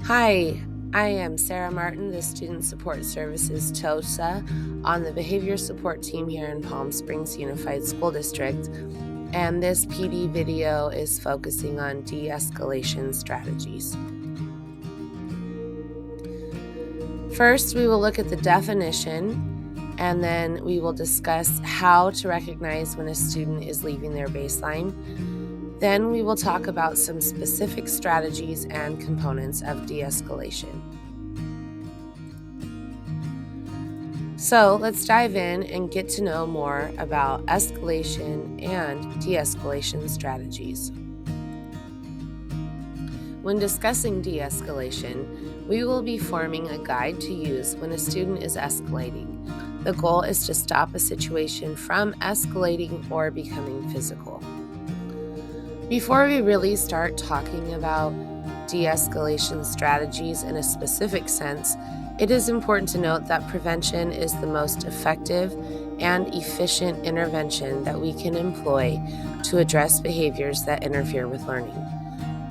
Hi, I am Sarah Martin, the Student Support Services TOSA on the Behavior Support Team here in Palm Springs Unified School District, and this PD video is focusing on de-escalation strategies. First, we will look at the definition, and then we will discuss how to recognize when a student is leaving their baseline. Then we will talk about some specific strategies and components of de-escalation. So let's dive in and get to know more about escalation and de-escalation strategies. When discussing de-escalation, we will be forming a guide to use when a student is escalating. The goal is to stop a situation from escalating or becoming physical. Before we really start talking about de-escalation strategies in a specific sense, it is important to note that prevention is the most effective and efficient intervention that we can employ to address behaviors that interfere with learning.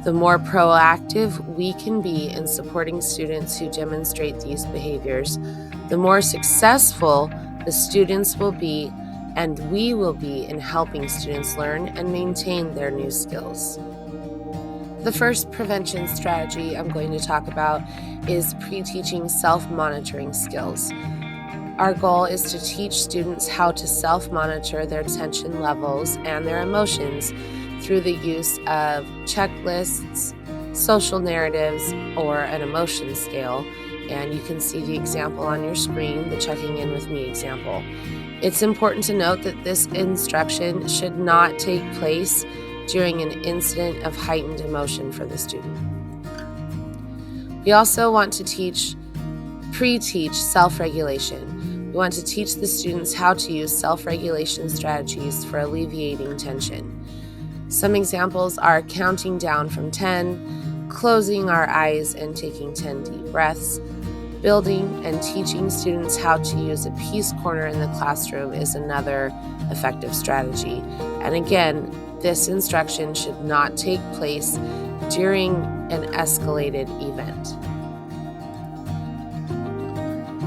The more proactive we can be in supporting students who demonstrate these behaviors, the more successful the students will be and we will be in helping students learn and maintain their new skills. The first prevention strategy I'm going to talk about is pre-teaching self-monitoring skills. Our goal is to teach students how to self-monitor their attention levels and their emotions through the use of checklists, social narratives, or an emotion scale. And you can see the example on your screen, the checking in with me example. It's important to note that this instruction should not take place during an incident of heightened emotion for the student. We also want to pre-teach self-regulation. We want to teach the students how to use self-regulation strategies for alleviating tension. Some examples are counting down from 10, closing our eyes and taking 10 deep breaths. Building and teaching students how to use a peace corner in the classroom is another effective strategy. And again, this instruction should not take place during an escalated event.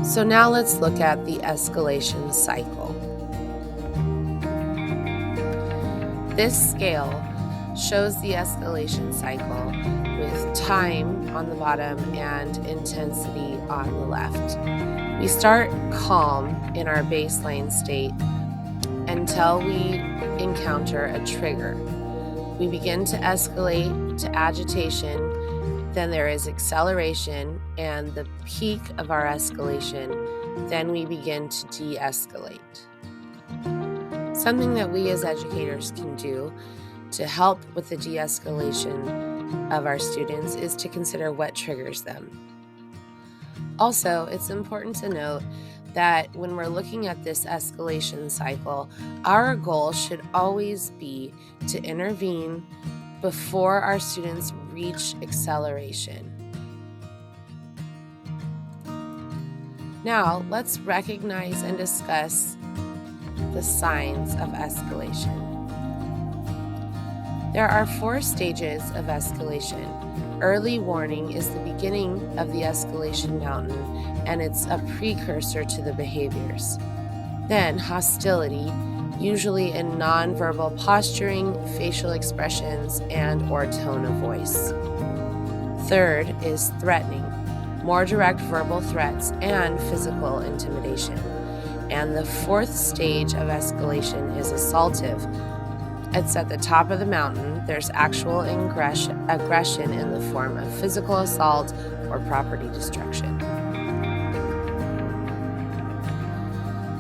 So now let's look at the escalation cycle. This scale shows the escalation cycle with time on the bottom and intensity on the left. We start calm in our baseline state until we encounter a trigger. We begin to escalate to agitation, then there is acceleration and the peak of our escalation, then we begin to de-escalate. Something that we as educators can do to help with the de-escalation of our students is to consider what triggers them. Also, it's important to note that when we're looking at this escalation cycle, our goal should always be to intervene before our students reach acceleration. Now, let's recognize and discuss the signs of escalation. There are 4 stages of escalation. Early warning is the beginning of the escalation mountain, and it's a precursor to the behaviors. Then hostility, usually in nonverbal posturing, facial expressions, and/or tone of voice. Third is threatening, more direct verbal threats and physical intimidation. And the 4th stage of escalation is assaultive. It's at the top of the mountain. There's actual aggression in the form of physical assault or property destruction.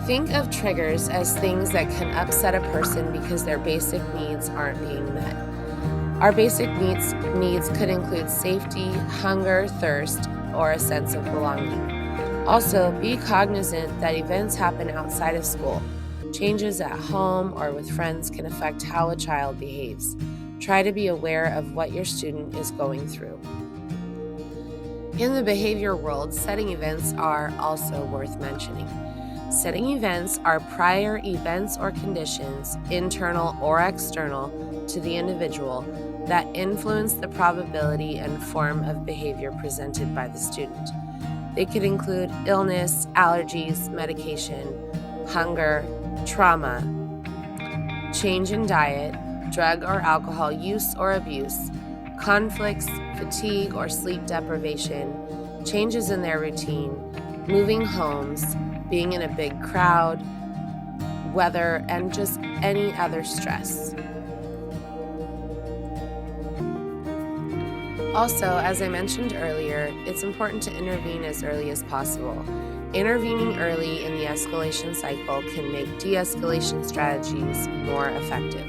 Think of triggers as things that can upset a person because their basic needs aren't being met. Our basic needs could include safety, hunger, thirst, or a sense of belonging. Also, be cognizant that events happen outside of school. Changes at home or with friends can affect how a child behaves. Try to be aware of what your student is going through. In the behavior world, setting events are also worth mentioning. Setting events are prior events or conditions, internal or external, to the individual that influence the probability and form of behavior presented by the student. They could include illness, allergies, medication, hunger, trauma, change in diet, drug or alcohol use or abuse, conflicts, fatigue or sleep deprivation, changes in their routine, moving homes, being in a big crowd, weather, and just any other stress. Also, as I mentioned earlier, it's important to intervene as early as possible. Intervening early in the escalation cycle can make de-escalation strategies more effective.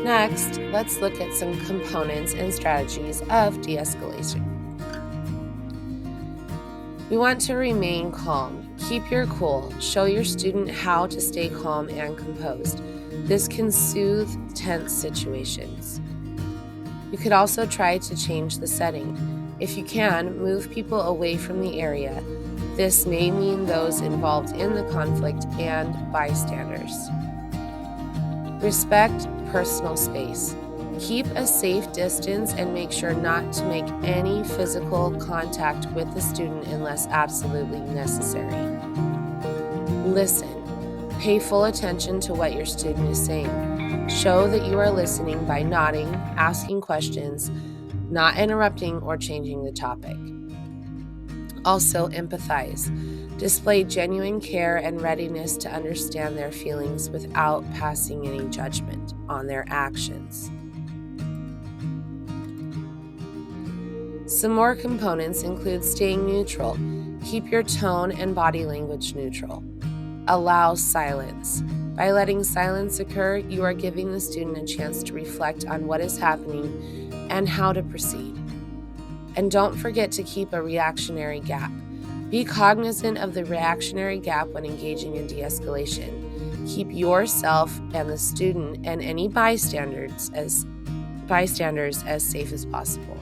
Next, let's look at some components and strategies of de-escalation. We want to remain calm. Keep your cool. Show your student how to stay calm and composed. This can soothe tense situations. You could also try to change the setting. If you can, move people away from the area. This may mean those involved in the conflict and bystanders. Respect personal space. Keep a safe distance and make sure not to make any physical contact with the student unless absolutely necessary. Listen. Pay full attention to what your student is saying. Show that you are listening by nodding, asking questions, not interrupting or changing the topic. Also, empathize. Display genuine care and readiness to understand their feelings without passing any judgment on their actions. Some more components include staying neutral. Keep your tone and body language neutral. Allow silence. By letting silence occur, you are giving the student a chance to reflect on what is happening and how to proceed. And don't forget to keep a reactionary gap. Be cognizant of the reactionary gap when engaging in de-escalation. Keep yourself and the student and any bystanders as safe as possible.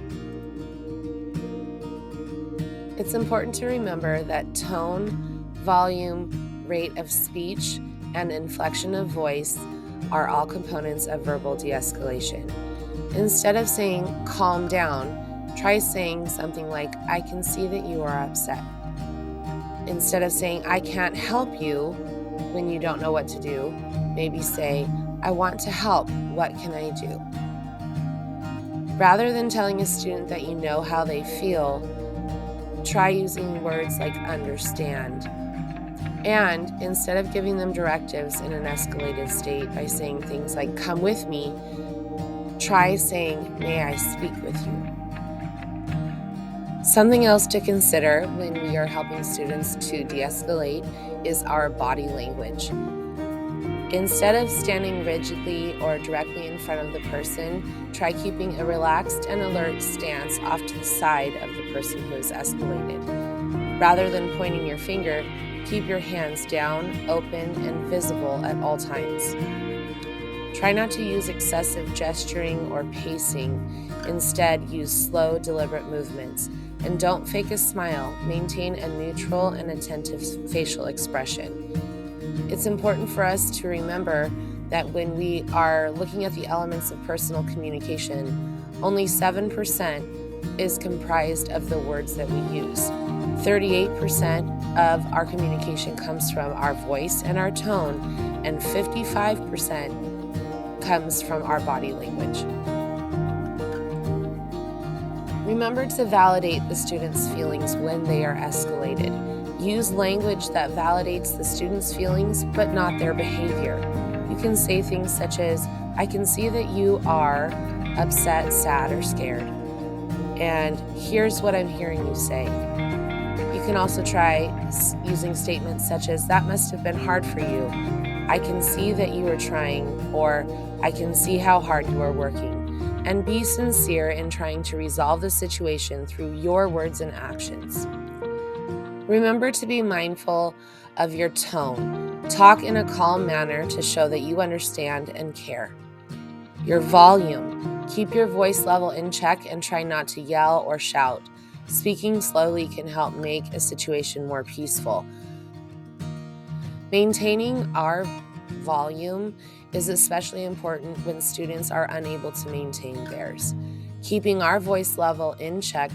It's important to remember that tone, volume, rate of speech, and inflection of voice are all components of verbal de-escalation. Instead of saying, calm down, try saying something like, I can see that you are upset. Instead of saying, I can't help you when you don't know what to do, maybe say, I want to help, what can I do? Rather than telling a student that you know how they feel, try using words like understand. And instead of giving them directives in an escalated state by saying things like, come with me, try saying, may I speak with you? Something else to consider when we are helping students to de-escalate is our body language. Instead of standing rigidly or directly in front of the person, try keeping a relaxed and alert stance off to the side of the person who is escalated. Rather than pointing your finger, keep your hands down, open, and visible at all times. Try not to use excessive gesturing or pacing. Instead, use slow, deliberate movements. And don't fake a smile. Maintain a neutral and attentive facial expression. It's important for us to remember that when we are looking at the elements of personal communication, only 7% is comprised of the words that we use. 38% of our communication comes from our voice and our tone, and 55% comes from our body language. Remember to validate the student's feelings when they are escalated. Use language that validates the student's feelings, but not their behavior. You can say things such as, I can see that you are upset, sad, or scared. And here's what I'm hearing you say. You can also try using statements such as, that must have been hard for you. I can see that you are trying, or I can see how hard you are working. And be sincere in trying to resolve the situation through your words and actions. Remember to be mindful of your tone. Talk in a calm manner to show that you understand and care. Your volume. Keep your voice level in check and try not to yell or shout. Speaking slowly can help make a situation more peaceful. Maintaining our volume is especially important when students are unable to maintain theirs. Keeping our voice level in check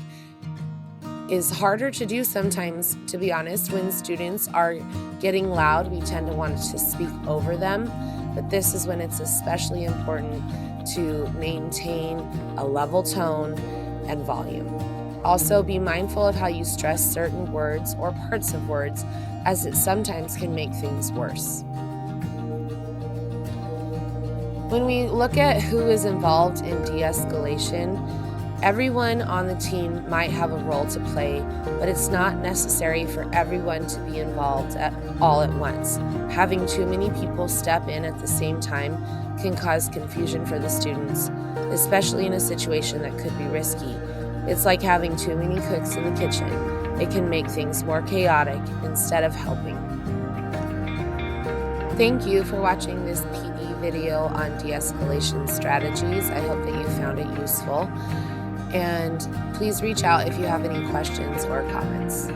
is harder to do sometimes, to be honest. When students are getting loud, we tend to want to speak over them, but this is when it's especially important to maintain a level tone and volume. Also, be mindful of how you stress certain words or parts of words, as it sometimes can make things worse. When we look at who is involved in de-escalation, everyone on the team might have a role to play, but it's not necessary for everyone to be involved all at once. Having too many people step in at the same time can cause confusion for the students, especially in a situation that could be risky. It's like having too many cooks in the kitchen. It can make things more chaotic instead of helping. Thank you for watching this PD video on de-escalation strategies. I hope that you found it useful. And please reach out if you have any questions or comments.